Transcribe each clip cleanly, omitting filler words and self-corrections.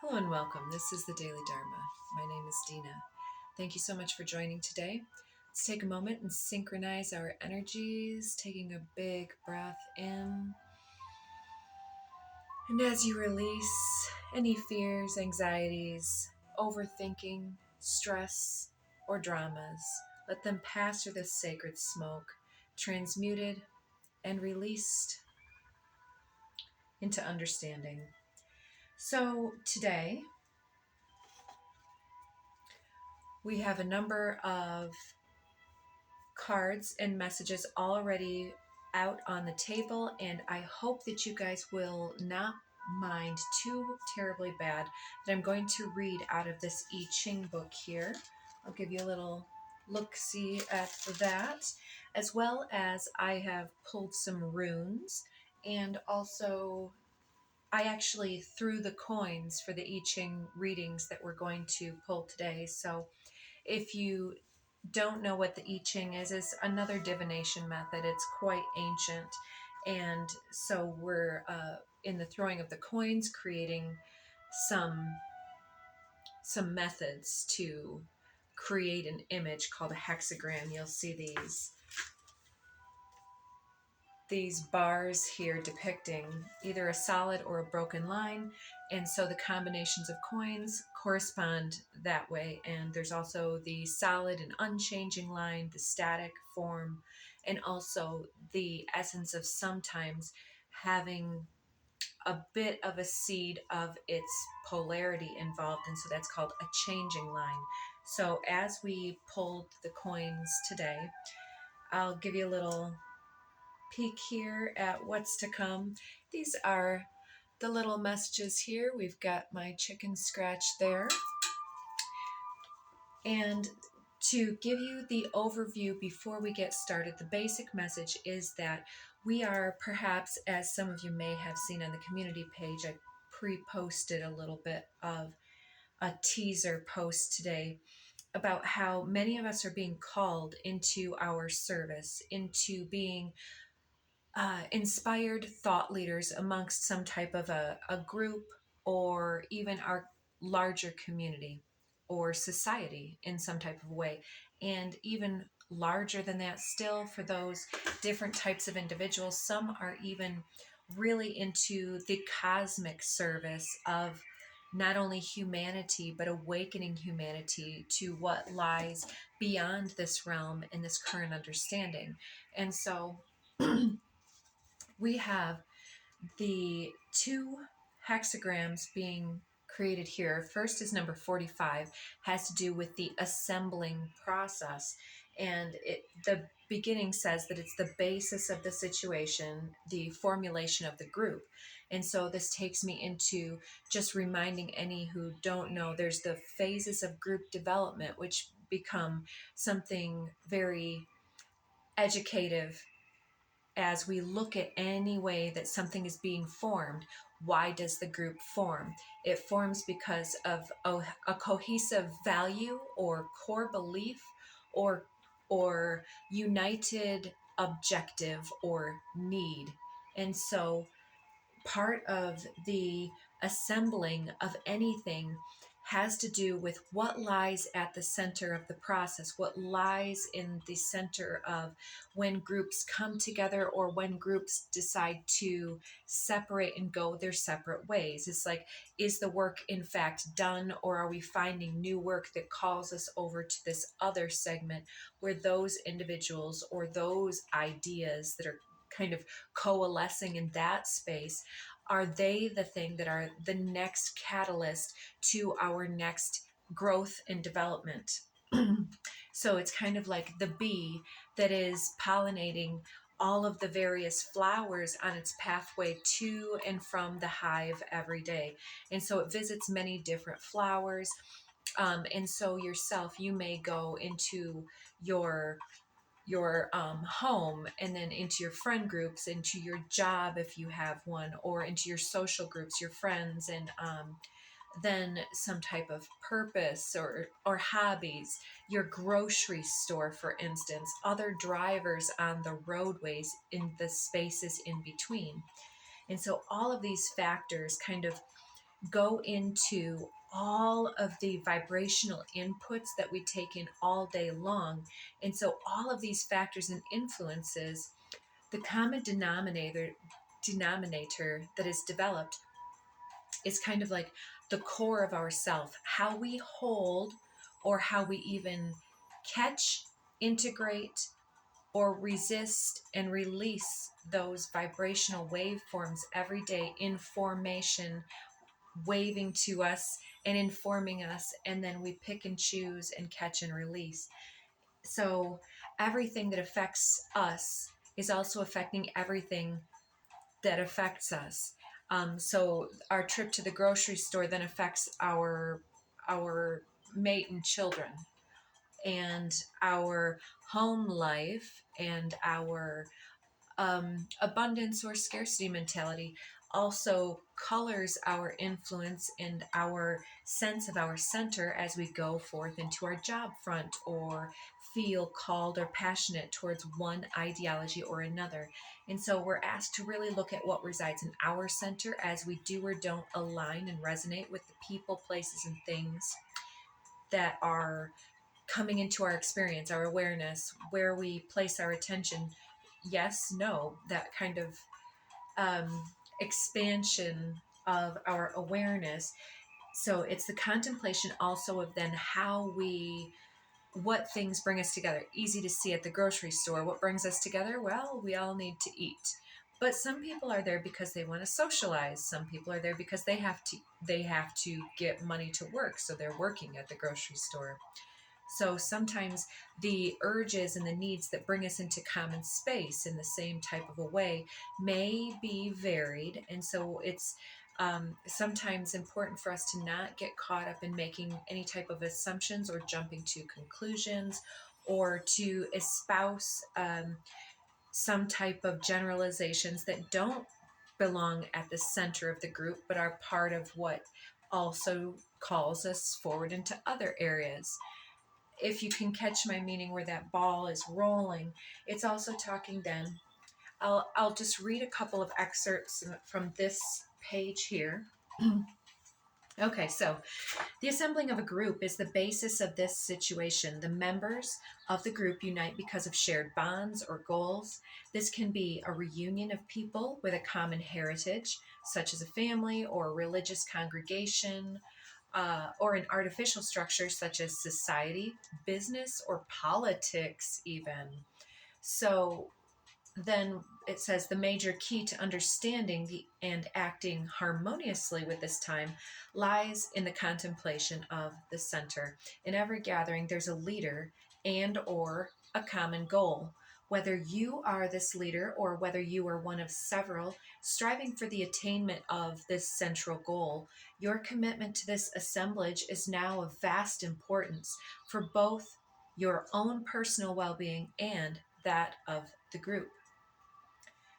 Hello and welcome. This is the Daily Dharma. My name is Dina. Thank you so much for joining today. Let's take a moment and synchronize our energies, taking a big breath in. And as you release any fears, anxieties, overthinking, stress, or dramas, let them pass through this sacred smoke, transmuted and released into understanding. So today, we have a number of cards and messages already out on the table, and I hope that you guys will not mind too terribly bad that I'm going to read out of this I Ching book here. I'll give you a little look-see at that, as well as I have pulled some runes, and also I actually threw the coins for the I Ching readings that we're going to pull today. So if you don't know what the I Ching is another divination method. It's quite ancient, and so we're in the throwing of the coins, creating some methods to create an image called a hexagram. You'll see these bars here depicting either a solid or a broken line, and so the combinations of coins correspond that way. And there's also the solid and unchanging line, the static form, and also the essence of sometimes having a bit of a seed of its polarity involved, and so that's called a changing line. So as we pulled the coins today, I'll give you a little peek here at what's to come. These are the little messages here. We've got my chicken scratch there. And to give you the overview before we get started, the basic message is that we are perhaps, as some of you may have seen on the community page, I pre-posted a little bit of a teaser post today about how many of us are being called into our service, into being inspired thought leaders amongst some type of a group, or even our larger community or society in some type of way. And even larger than that still, for those different types of individuals, some are even really into the cosmic service of not only humanity, but awakening humanity to what lies beyond this realm and this current understanding. And so we have the two hexagrams being created here. First is number 45, has to do with the assembling process. And the beginning says that it's the basis of the situation, the formulation of the group. And so this takes me into just reminding any who don't know, there's the phases of group development, which become something very educative as we look at any way that something is being formed. Why does the group form? It forms because of a cohesive value or core belief, or united objective or need. And so part of the assembling of anything has to do with what lies at the center of the process, what lies in the center of when groups come together or when groups decide to separate and go their separate ways. It's like, is the work in fact done, or are we finding new work that calls us over to this other segment where those individuals or those ideas that are kind of coalescing in that space, are they the thing that are the next catalyst to our next growth and development? So it's kind of like the bee that is pollinating all of the various flowers on its pathway to and from the hive every day. And so it visits many different flowers. And so yourself, you may go into your home, and then into your friend groups, into your job if you have one, or into your social groups, your friends, and then some type of purpose or hobbies, your grocery store, for instance, other drivers on the roadways, in the spaces in between. And so all of these factors kind of go into all of the vibrational inputs that we take in all day long. And so all of these factors and influences, the common denominator that is developed is kind of like the core of ourself, how we hold or how we even catch, integrate, or resist and release those vibrational waveforms every day in formation, waving to us and informing us, and then we pick and choose and catch and release. So everything that affects us is also affecting everything that affects us. So our trip to the grocery store then affects our mate and children, and our home life, and our abundance or scarcity mentality also colors our influence and our sense of our center as we go forth into our job front or feel called or passionate towards one ideology or another. And so we're asked to really look at what resides in our center as we do or don't align and resonate with the people, places, and things that are coming into our experience, our awareness, where we place our attention. Yes, no, that kind of expansion of our awareness. So it's the contemplation also of then what things bring us together. Easy to see at the grocery store. What brings us together? Well, we all need to eat. But some people are there because they want to socialize. Some people are there because they have to get money to work, so they're working at the grocery store. So sometimes the urges and the needs that bring us into common space in the same type of a way may be varied. And so it's sometimes important for us to not get caught up in making any type of assumptions or jumping to conclusions, or to espouse some type of generalizations that don't belong at the center of the group, but are part of what also calls us forward into other areas. If you can catch my meaning where that ball is rolling, it's also talking then. I'll just read a couple of excerpts from this page here. Okay, so the assembling of a group is the basis of this situation. The members of the group unite because of shared bonds or goals. This can be a reunion of people with a common heritage, such as a family or a religious congregation, or an artificial structure such as society, business, or politics, even. So then it says the major key to understanding and acting harmoniously with this time lies in the contemplation of the center. In every gathering, there's a leader and or a common goal. Whether you are this leader or whether you are one of several striving for the attainment of this central goal, your commitment to this assemblage is now of vast importance for both your own personal well-being and that of the group.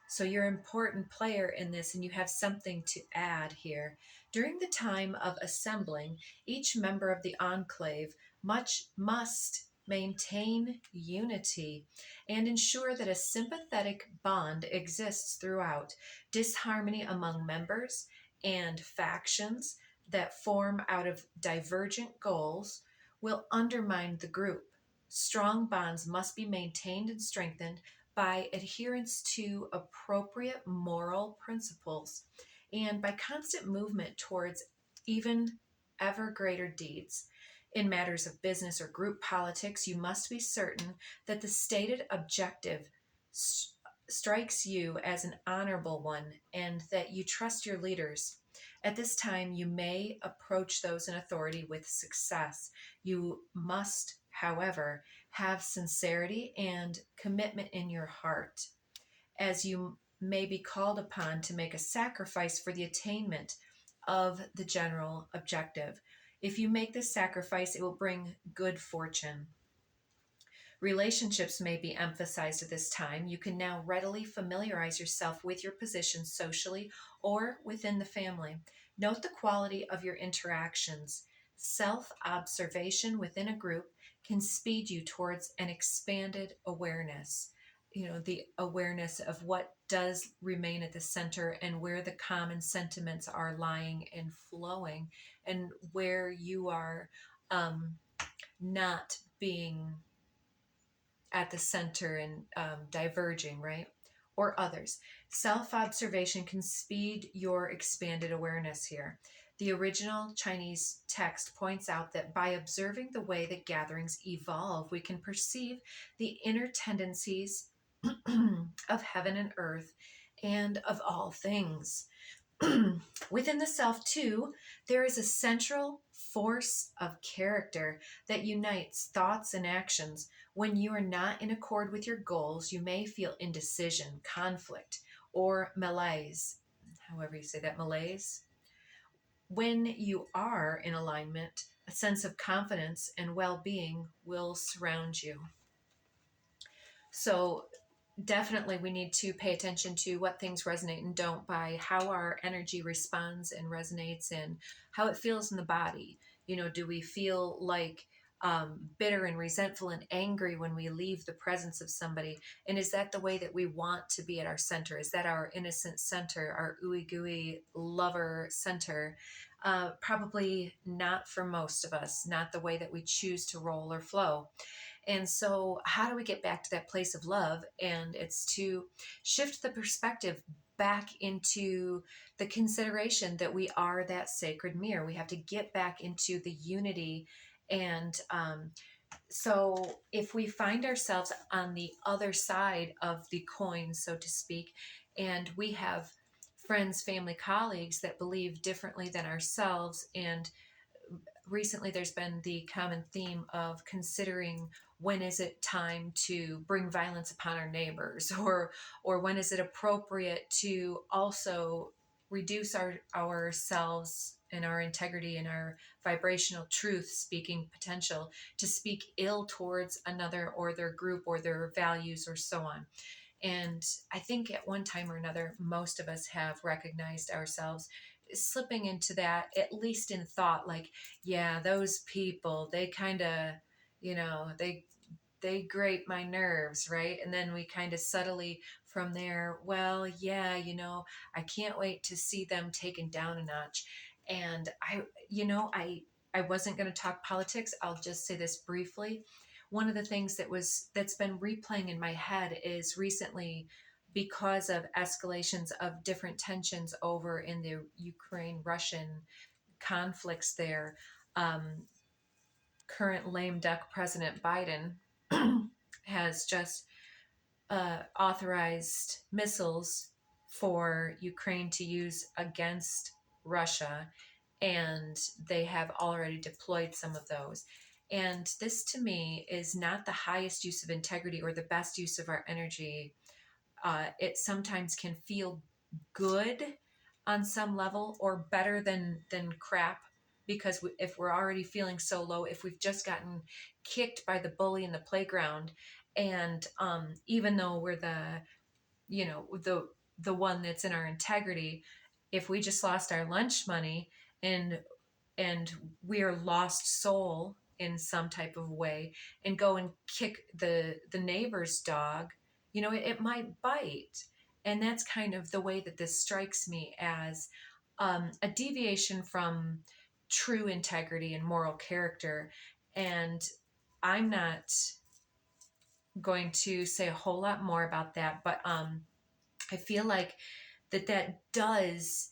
So you're an important player in this, and you have something to add here. During the time of assembling, each member of the enclave must maintain unity and ensure that a sympathetic bond exists throughout. Disharmony among members and factions that form out of divergent goals will undermine the group. Strong bonds must be maintained and strengthened by adherence to appropriate moral principles and by constant movement towards even ever greater deeds. In matters of business or group politics, you must be certain that the stated objective strikes you as an honorable one and that you trust your leaders. At this time, you may approach those in authority with success. You must, however, have sincerity and commitment in your heart, as you may be called upon to make a sacrifice for the attainment of the general objective. If you make this sacrifice, it will bring good fortune. Relationships may be emphasized at this time. You can now readily familiarize yourself with your position socially or within the family. Note the quality of your interactions. Self-observation within a group can speed you towards an expanded awareness. the awareness of what does remain at the center and where the common sentiments are lying and flowing, and where you are not being at the center and diverging, right? Or others. Self observation can speed your expanded awareness here. The original Chinese text points out that by observing the way that gatherings evolve, we can perceive the inner tendencies of heaven and earth and of all things. Within the self, too, there is a central force of character that unites thoughts and actions. When you are not in accord with your goals, you may feel indecision, conflict, or malaise. However, you say that, malaise. When you are in alignment, a sense of confidence and well being will surround you. So, definitely we need to pay attention to what things resonate and don't by how our energy responds and resonates and how it feels in the body. Do we feel like bitter and resentful and angry when we leave the presence of somebody? And is that the way that we want to be at our center? Is that our innocent center, our ooey gooey lover center? Probably not for most of us, not the way that we choose to roll or flow. And so, how do we get back to that place of love? And it's to shift the perspective back into the consideration that we are that sacred mirror. We have to get back into the unity. And so, if we find ourselves on the other side of the coin, so to speak, and we have friends, family, colleagues that believe differently than ourselves, and recently there's been the common theme of considering when is it time to bring violence upon our neighbors, or when is it appropriate to also reduce ourselves and our integrity and our vibrational truth speaking potential to speak ill towards another or their group or their values or so on. And I think at one time or another, most of us have recognized ourselves slipping into that, at least in thought, like, yeah, those people, they kind of, they grate my nerves, right? And then we kind of subtly from there, well, yeah, I can't wait to see them taken down a notch. And I wasn't going to talk politics. I'll just say this briefly. One of the things that's been replaying in my head is recently, because of escalations of different tensions over in the Ukraine Russian conflicts there, current lame duck President Biden has just authorized missiles for Ukraine to use against Russia, and they have already deployed some of those. And this to me is not the highest use of integrity or the best use of our energy. It sometimes can feel good on some level, or better than crap, because if we're already feeling so low, if we've just gotten kicked by the bully in the playground, and even though we're the one that's in our integrity, if we just lost our lunch money and we are lost soul in some type of way, and go and kick the neighbor's dog, it might bite. And that's kind of the way that this strikes me, as a deviation from true integrity and moral character. And I'm not going to say a whole lot more about that, but I feel like that does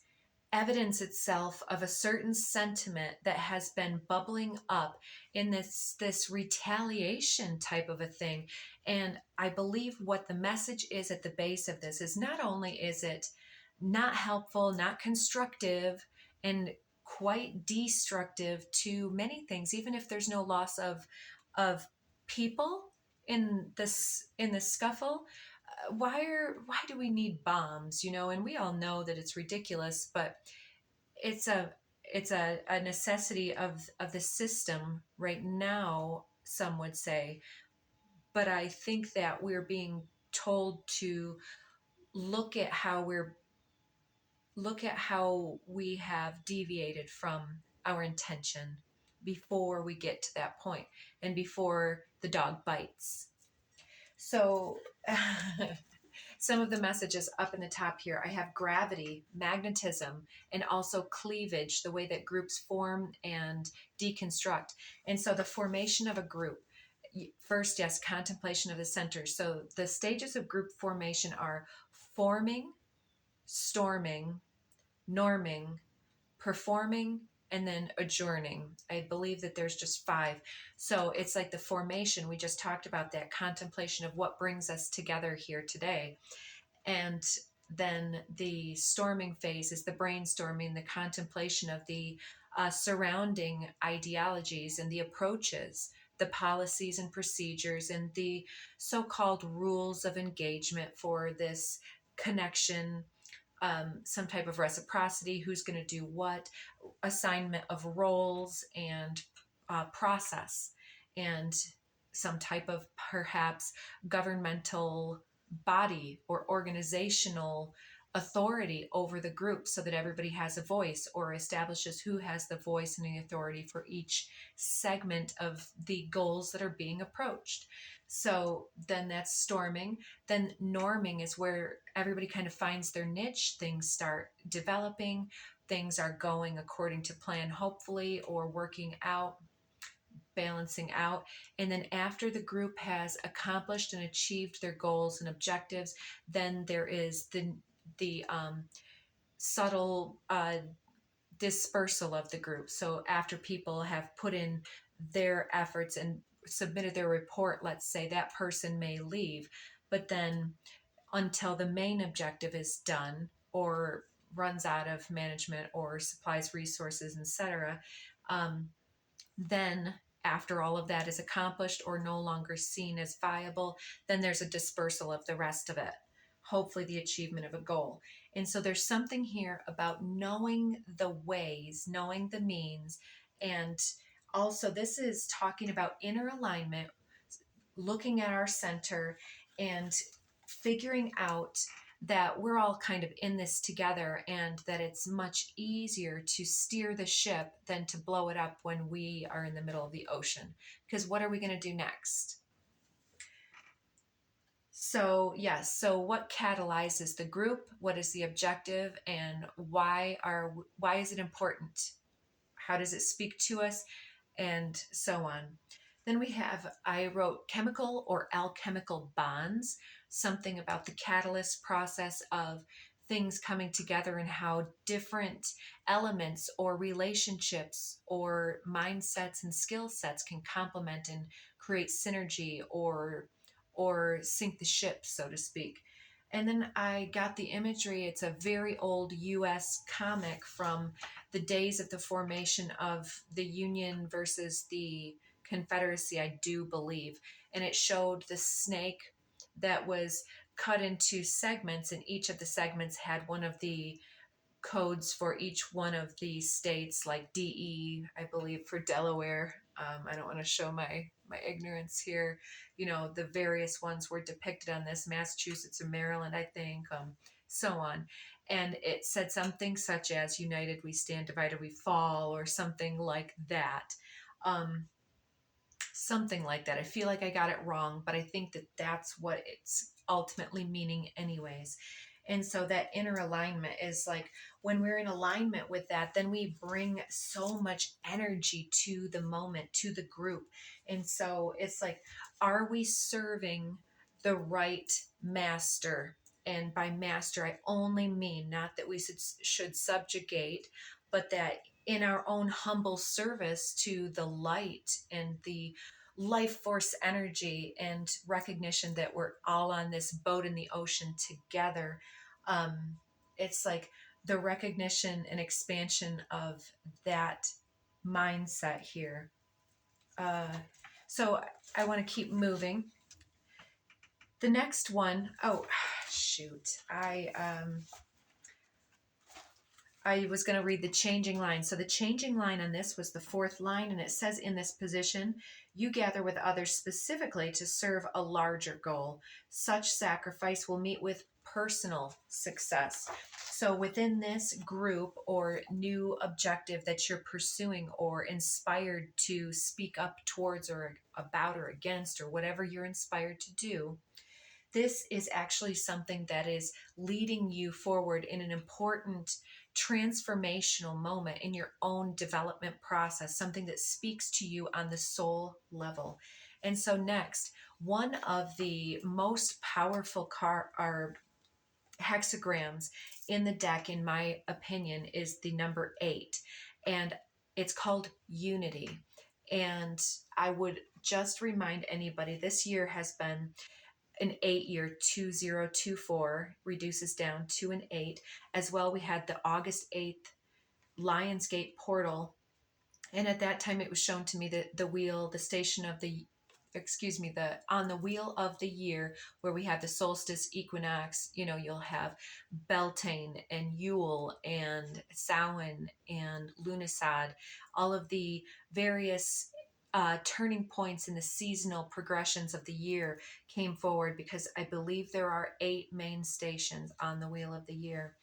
evidence itself of a certain sentiment that has been bubbling up in this retaliation type of a thing. And I believe what the message is at the base of this is, not only is it not helpful, not constructive, and quite destructive to many things, even if there's no loss of people in this scuffle. Why do we need bombs? And we all know that it's ridiculous, but it's a necessity of the system right now, some would say. But I think that we're being told to look at how we have deviated from our intention before we get to that point, and before the dog bites. So some of the messages up in the top here, I have gravity, magnetism, and also cleavage, the way that groups form and deconstruct. And so the formation of a group, first, yes, contemplation of the center. So the stages of group formation are forming, storming, norming, performing, and then adjourning. I believe that there's just 5. So it's like the formation. We just talked about that contemplation of what brings us together here today. And then the storming phase is the brainstorming, the contemplation of the surrounding ideologies and the approaches, the policies and procedures, and the so-called rules of engagement for this connection, some type of reciprocity, who's going to do what, assignment of roles and process, and some type of perhaps governmental body or organizational authority over the group so that everybody has a voice, or establishes who has the voice and the authority for each segment of the goals that are being approached. So then that's storming. Then norming is where everybody kind of finds their niche. Things start developing. Things are going according to plan, hopefully, or working out, balancing out. And then after the group has accomplished and achieved their goals and objectives, then there is the subtle dispersal of the group. So after people have put in their efforts and submitted their report, let's say, that person may leave, but then until the main objective is done or runs out of management or supplies resources, etc., then after all of that is accomplished or no longer seen as viable, then there's a dispersal of the rest of it, hopefully the achievement of a goal. And so there's something here about knowing the ways, knowing the means, and also this is talking about inner alignment, looking at our center and figuring out that we're all kind of in this together, and that it's much easier to steer the ship than to blow it up when we are in the middle of the ocean. Because what are we going to do next? So yes, so what catalyzes the group? What is the objective, and why is it important? How does it speak to us, and so on. Then I wrote chemical or alchemical bonds, something about the catalyst process of things coming together and how different elements or relationships or mindsets and skill sets can complement and create synergy or sink the ship, so to speak. And then I got the imagery. It's a very old US comic from the days of the formation of the Union versus the Confederacy, I do believe. And it showed the snake that was cut into segments, and each of the segments had one of the codes for each one of the states, like DE, I believe, for Delaware. I don't want to show my ignorance here. You know, the various ones were depicted on this, Massachusetts or Maryland, I think, so on. And it said something such as, united we stand, divided we fall, or something like that. Something like that. I feel like I got it wrong, but I think that that's what it's ultimately meaning anyways. And so that inner alignment is like, when we're in alignment with that, then we bring so much energy to the moment, to the group. And so it's like, are we serving the right master? And by master, I only mean not that we should subjugate, but that in our own humble service to the light and the life force energy and recognition that we're all on this boat in the ocean together. It's like the recognition and expansion of that mindset here. So I want to keep moving. The next one, oh shoot, I was going to read the changing line. So the changing line on this was the 4th line, and it says, in this position, you gather with others specifically to serve a larger goal. Such sacrifice will meet with personal success. So within this group or new objective that you're pursuing or inspired to speak up towards or about or against or whatever you're inspired to do, this is actually something that is leading you forward in an important transformational moment in your own development process, something that speaks to you on the soul level. And so next, one of the most powerful hexagrams in the deck, in my opinion, is the number 8. And it's called Unity. And I would just remind anybody, this year has been an 8 year, 2024, reduces down to an 8. As well, we had the August 8th Lionsgate portal. And at that time, it was shown to me that the wheel, the station of the, excuse me, the on the wheel of the year, where we have the solstice, equinox, you'll have Beltane and Yule and Samhain and Lunisad, all of the various turning points in the seasonal progressions of the year came forward, because I believe there are 8 main stations on the wheel of the year.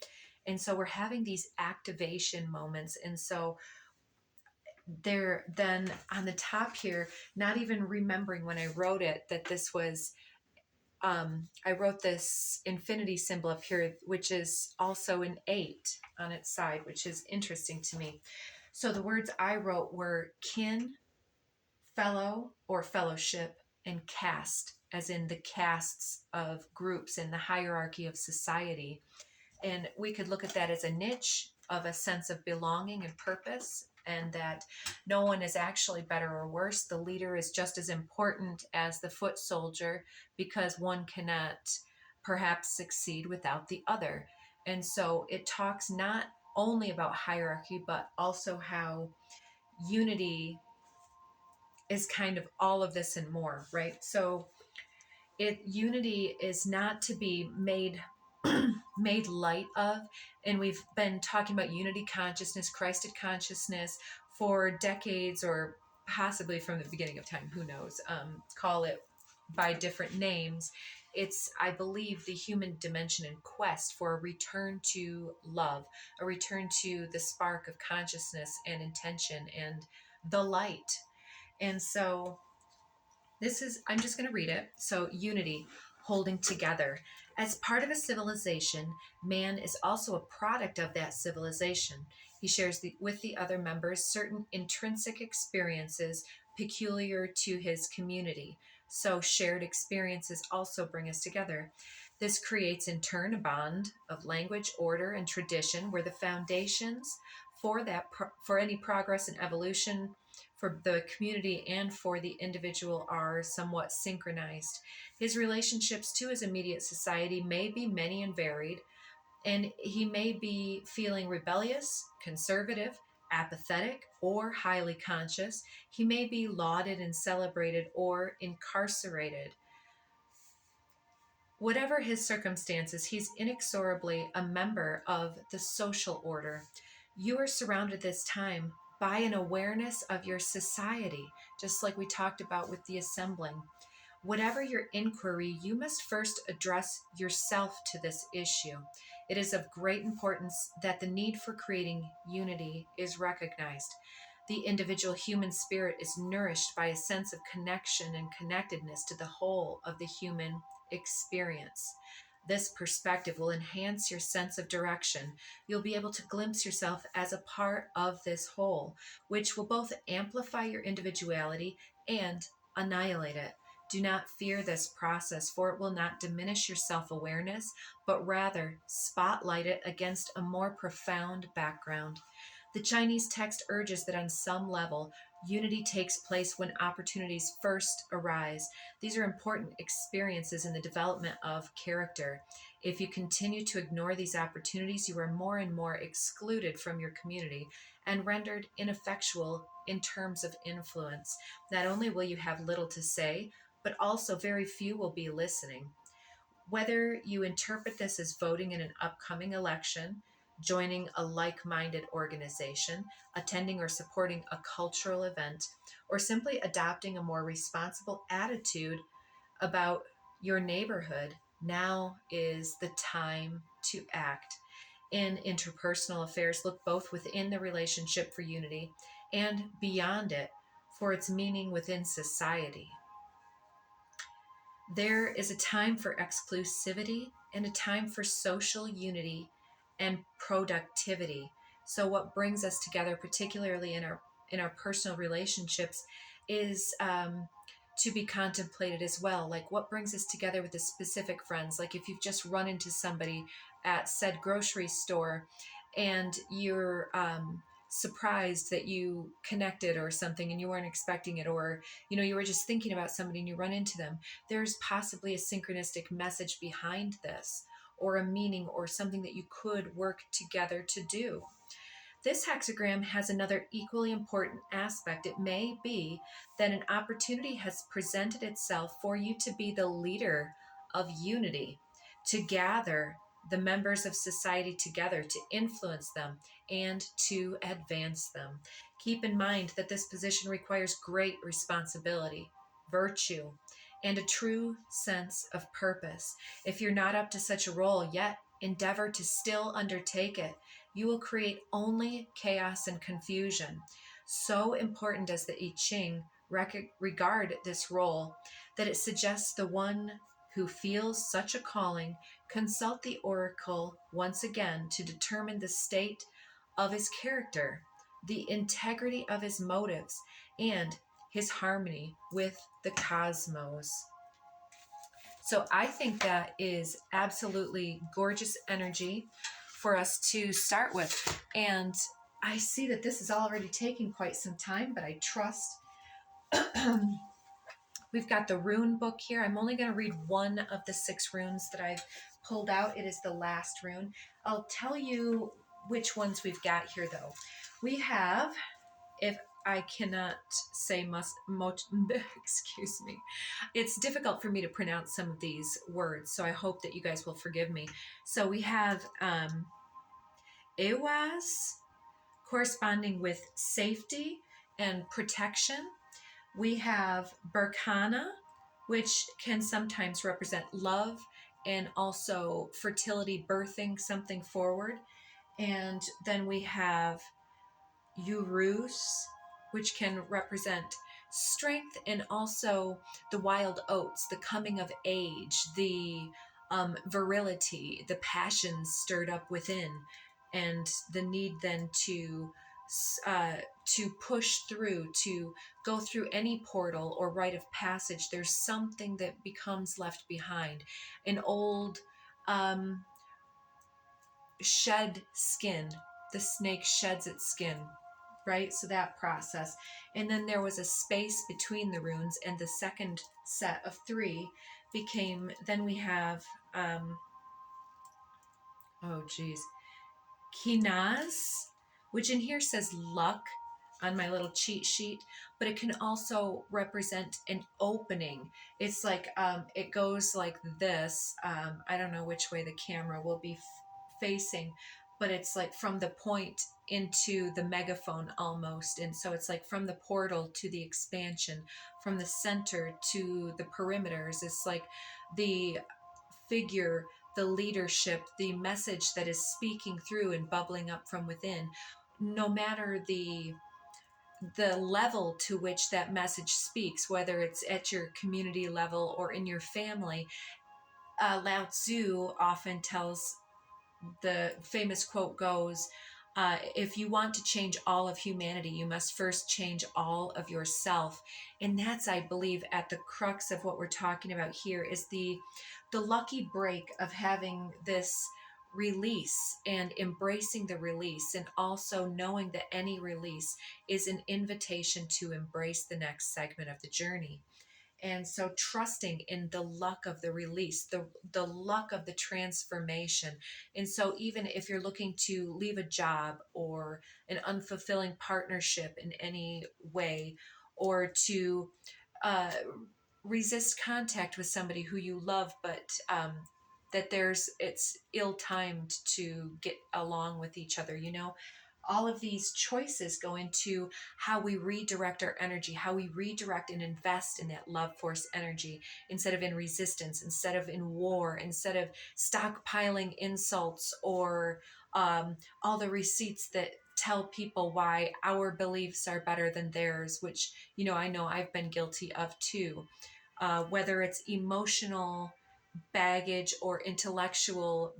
And so we're having these activation moments. And so there, then on the top here, not even remembering when I wrote it that this was, I wrote this infinity symbol up here, which is also an 8 on its side, which is interesting to me. So the words I wrote were kin, fellow or fellowship, and caste, as in the castes of groups in the hierarchy of society. And we could look at that as a niche of a sense of belonging and purpose, and that no one is actually better or worse. The leader is just as important as the foot soldier, because one cannot perhaps succeed without the other. And so it talks not only about hierarchy, but also how unity is kind of all of this and more, right? So unity is not to be made made light of. And we've been talking about unity consciousness, Christed consciousness for decades, or possibly from the beginning of time, who knows, call it by different names. It's, I believe, the human dimension in quest for a return to love, a return to the spark of consciousness and intention and the light. And so this is, I'm just going to read it. So, unity, holding together. As part of a civilization, man is also a product of that civilization. He shares with the other members certain intrinsic experiences peculiar to his community. So, shared experiences also bring us together. This creates, in turn, a bond of language, order, and tradition, where the foundations for for any progress and evolution for the community and for the individual are somewhat synchronized. His relationships to his immediate society may be many and varied, and he may be feeling rebellious, conservative, apathetic, or highly conscious. He may be lauded and celebrated or incarcerated. Whatever his circumstances, he's inexorably a member of the social order. You are surrounded this time by an awareness of your society, just like we talked about with the assembling. Whatever your inquiry, you must first address yourself to this issue. It is of great importance that the need for creating unity is recognized. The individual human spirit is nourished by a sense of connection and connectedness to the whole of the human experience. This perspective will enhance your sense of direction. You'll be able to glimpse yourself as a part of this whole, which will both amplify your individuality and annihilate it. Do not fear this process, for it will not diminish your self-awareness, but rather spotlight it against a more profound background. The Chinese text urges that on some level, unity takes place when opportunities first arise. These are important experiences in the development of character. If you continue to ignore these opportunities, you are more and more excluded from your community and rendered ineffectual in terms of influence. Not only will you have little to say, but also very few will be listening. Whether you interpret this as voting in an upcoming election, joining a like-minded organization, attending or supporting a cultural event, or simply adopting a more responsible attitude about your neighborhood, Now is the time to act. In interpersonal affairs, look both within the relationship for unity and beyond it for its meaning within society. There is a time for exclusivity and a time for social unity and productivity. So what brings us together, particularly in our personal relationships, is to be contemplated as well. Like what brings us together with the specific friends. Like if you've just run into somebody at said grocery store and you're surprised that you connected or something and you weren't expecting it, or you were just thinking about somebody and you run into them, there's possibly a synchronistic message behind this, or a meaning, or something that you could work together to do. This hexagram has another equally important aspect. It may be that an opportunity has presented itself for you to be the leader of unity, to gather the members of society together, to influence them and to advance them. Keep in mind that this position requires great responsibility, virtue, and a true sense of purpose. If you're not up to such a role yet, endeavor to still undertake it. You will create only chaos and confusion. So important does the I Ching regard this role that it suggests the one who feels such a calling consult the oracle once again to determine the state of his character, the integrity of his motives, and his harmony with the cosmos. So I think that is absolutely gorgeous energy for us to start with. And I see that this is already taking quite some time, but I trust. We've got the rune book here. I'm only going to read one of the 6 runes that I've pulled out. It is the last rune. I'll tell you which ones we've got here, though. We have, if I cannot say excuse me. It's difficult for me to pronounce some of these words, so I hope that you guys will forgive me. So we have Ewas, corresponding with safety and protection. We have Berkana, which can sometimes represent love and also fertility, birthing something forward. And then we have Urus, which can represent strength and also the wild oats, the coming of age, the virility, the passions stirred up within, and the need then to push through, to go through any portal or rite of passage. There's something that becomes left behind, an old shed skin. The snake sheds its skin, right? So that process. And then there was a space between the runes, and the second set of 3 became, then we have, Kinaz, which in here says luck on my little cheat sheet, but it can also represent an opening. It's like, it goes like this. I don't know which way the camera will be facing, but it's like from the point into the megaphone almost. And so it's like from the portal to the expansion, from the center to the perimeters. It's like the figure, the leadership, the message that is speaking through and bubbling up from within, no matter the level to which that message speaks, whether it's at your community level or in your family. Lao Tzu often tells, the famous quote goes, if you want to change all of humanity, you must first change all of yourself. And that's, I believe, at the crux of what we're talking about here, is the lucky break of having this release and embracing the release, and also knowing that any release is an invitation to embrace the next segment of the journey. And so trusting in the luck of the release, the luck of the transformation. And so even if you're looking to leave a job or an unfulfilling partnership in any way, or to resist contact with somebody who you love, but that it's ill-timed to get along with each other, all of these choices go into how we redirect our energy, how we redirect and invest in that love force energy instead of in resistance, instead of in war, instead of stockpiling insults or all the receipts that tell people why our beliefs are better than theirs, which, I know I've been guilty of too. Whether it's emotional baggage or intellectual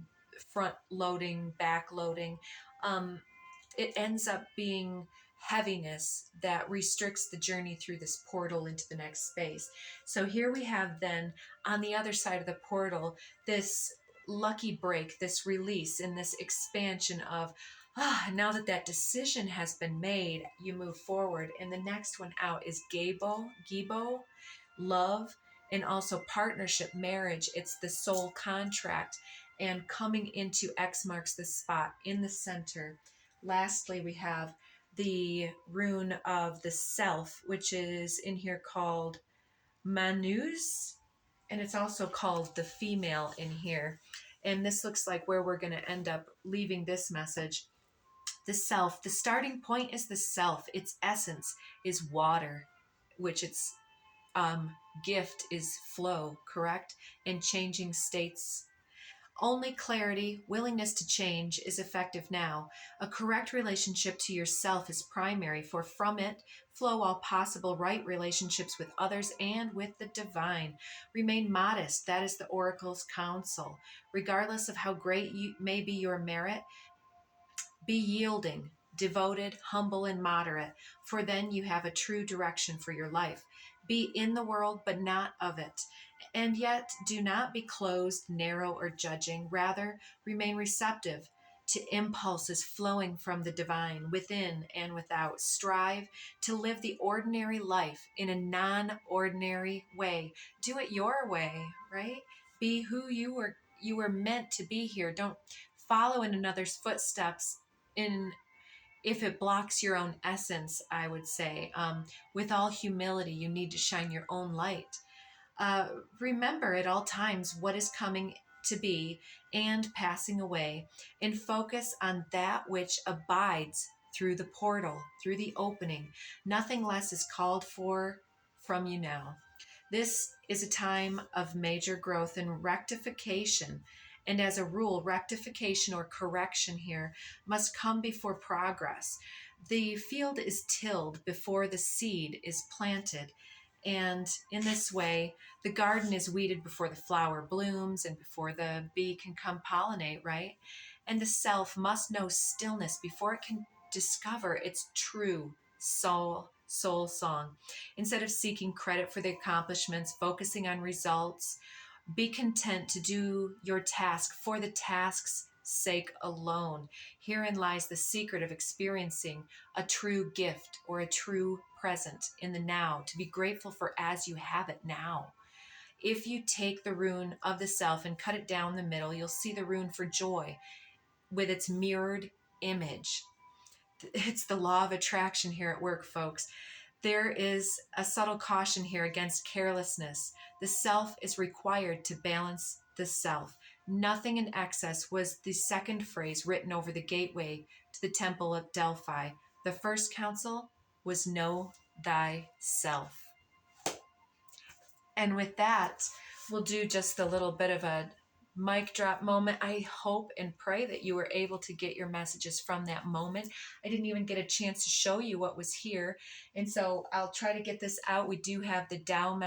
front loading, back loading, um, it ends up being heaviness that restricts the journey through this portal into the next space. So here we have then on the other side of the portal this lucky break, this release, and this expansion of now that decision has been made, you move forward. And the next one out is Gibo, love, and also partnership, marriage. It's the soul contract. And coming into X marks the spot in the center. Lastly, we have the rune of the self, which is in here called Manus, and it's also called the female in here. And this looks like where we're going to end up leaving this message. The self, the starting point is the self. Its essence is water, which its gift is flow, correct? And changing states. Only clarity, willingness to change is effective now. A correct relationship to yourself is primary, for from it flow all possible right relationships with others and with the divine. Remain modest, that is the oracle's counsel. Regardless of how great may be your merit, be yielding, devoted, humble, and moderate, for then you have a true direction for your life. Be in the world, but not of it. And yet, do not be closed, narrow, or judging. Rather, remain receptive to impulses flowing from the divine within and without. Strive to live the ordinary life in a non ordinary way. Do it your way, right? Be who you were meant to be here. Don't follow in another's footsteps in if it blocks your own essence. I would say, with all humility, you need to shine your own light. uh, Remember at all times what is coming to be and passing away, and focus on that which abides through the portal, through the opening. Nothing less is called for from you now. This is a time of major growth and rectification. And as a rule, rectification or correction here must come before progress. The field is tilled before the seed is planted. And in this way, the garden is weeded before the flower blooms and before the bee can come pollinate, right? And the self must know stillness before it can discover its true soul song. Instead of seeking credit for the accomplishments, focusing on results, be content to do your task for the task's sake alone. Herein lies the secret of experiencing a true gift or a true present in the now, to be grateful for as you have it now. If you take the rune of the self and cut it down the middle, you'll see the rune for joy with its mirrored image. It's the law of attraction here at work, folks. There is a subtle caution here against carelessness. The self is required to balance the self. Nothing in excess was the second phrase written over the gateway to the temple of Delphi. The first counsel was know thyself. And with that, we'll do just a little bit of a mic drop moment. I hope and pray that you were able to get your messages from that moment. I didn't even get a chance to show you what was here. And so I'll try to get this out. We do have the Tao